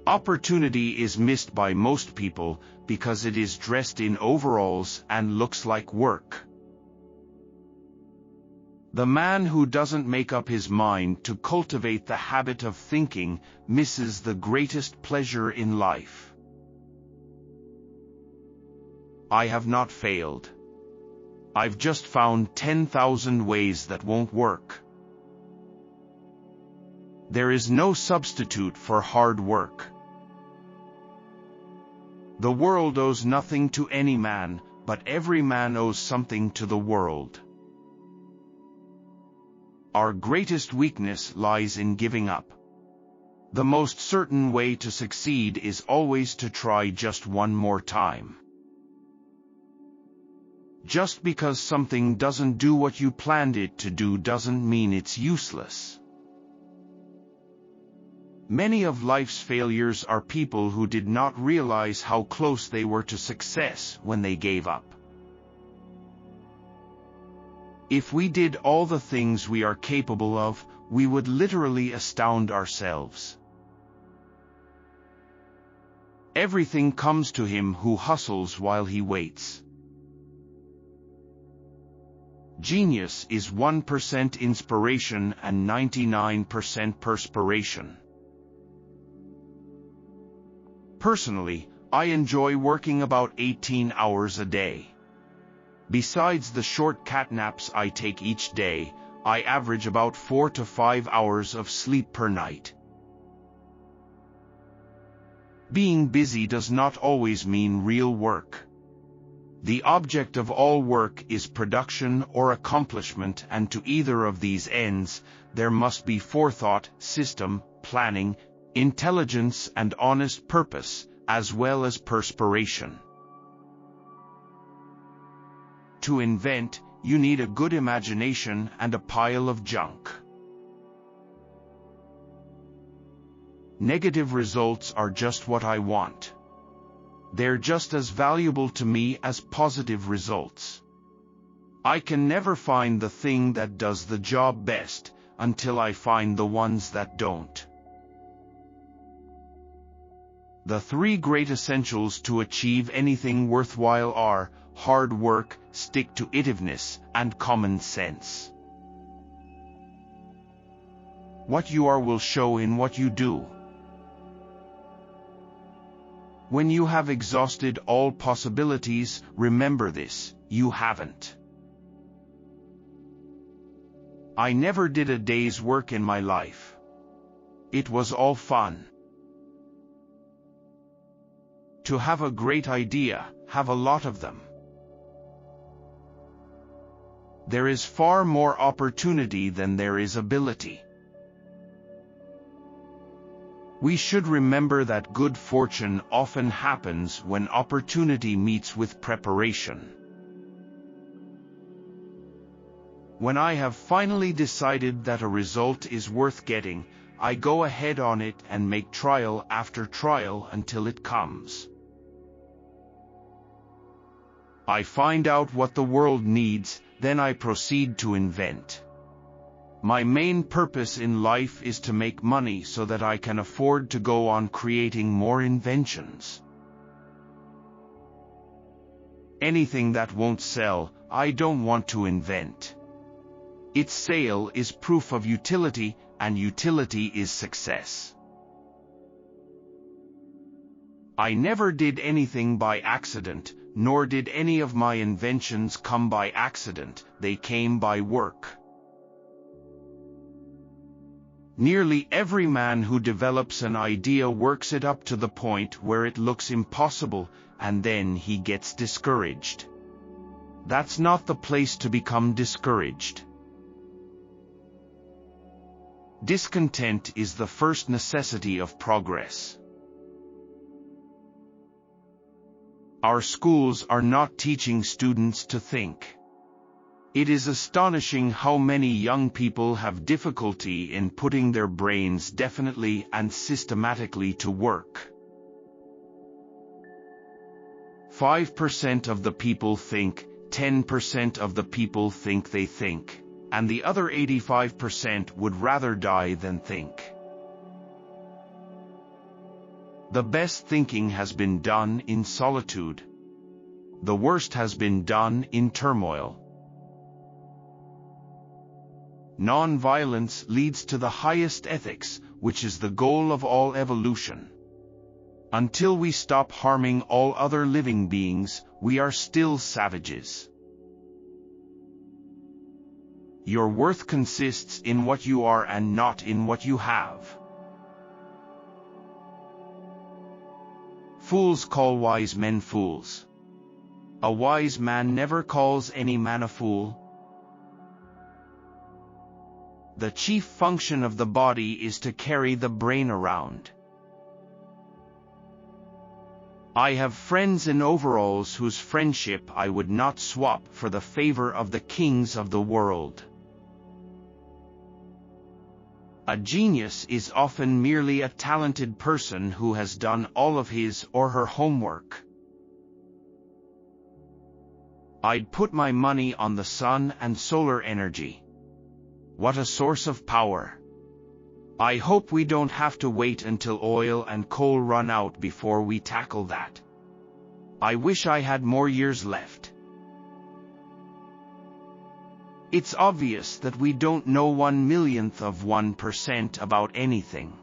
Opportunity is missed by most people because it is dressed in overalls and looks like work. The man who doesn't make up his mind to cultivate the habit of thinking misses the greatest pleasure in life. I have not failed. I've just found 10,000 ways that won't work. There is no substitute for hard work. The world owes nothing to any man, but every man owes something to the world. Our greatest weakness lies in giving up. The most certain way to succeed is always to try just one more time. Just because something doesn't do what you planned it to do doesn't mean it's useless. Many of life's failures are people who did not realize how close they were to success when they gave up. If we did all the things we are capable of, we would literally astound ourselves. Everything comes to him who hustles while he waits. Genius is 1% inspiration and 99% perspiration. Personally, I enjoy working about 18 hours a day. Besides the short cat naps I take each day, I average about 4 to 5 hours of sleep per night. Being busy does not always mean real work. The object of all work is production or accomplishment, and to either of these ends, there must be forethought, system, planning, intelligence and honest purpose, as well as perspiration. To invent, you need a good imagination and a pile of junk. Negative results are just what I want. They're just as valuable to me as positive results. I can never find the thing that does the job best until I find the ones that don't. The three great essentials to achieve anything worthwhile are hard work, stick-to-itiveness, and common sense. What you are will show in what you do. When you have exhausted all possibilities, remember this: you haven't. I never did a day's work in my life. It was all fun. To have a great idea, have a lot of them. There is far more opportunity than there is ability. We should remember that good fortune often happens when opportunity meets with preparation. When I have finally decided that a result is worth getting, I go ahead on it and make trial after trial until it comes. I find out what the world needs, then I proceed to invent. My main purpose in life is to make money so that I can afford to go on creating more inventions. Anything that won't sell, I don't want to invent. Its sale is proof of utility, and utility is success. I never did anything by accident, nor did any of my inventions come by accident, they came by work. Nearly every man who develops an idea works it up to the point where it looks impossible, and then he gets discouraged. That's not the place to become discouraged. Discontent is the first necessity of progress. Our schools are not teaching students to think. It is astonishing how many young people have difficulty in putting their brains definitely and systematically to work. 5% of the people think, 10% of the people think they think, and the other 85% would rather die than think. The best thinking has been done in solitude. The worst has been done in turmoil. Non-violence leads to the highest ethics, which is the goal of all evolution. Until we stop harming all other living beings, we are still savages. Your worth consists in what you are and not in what you have. Fools call wise men fools. A wise man never calls any man a fool. The chief function of the body is to carry the brain around. I have friends in overalls whose friendship I would not swap for the favor of the kings of the world. A genius is often merely a talented person who has done all of his or her homework. I'd put my money on the sun and solar energy. What a source of power! I hope we don't have to wait until oil and coal run out before we tackle that. I wish I had more years left. It's obvious that we don't know 1/1,000,000% about anything.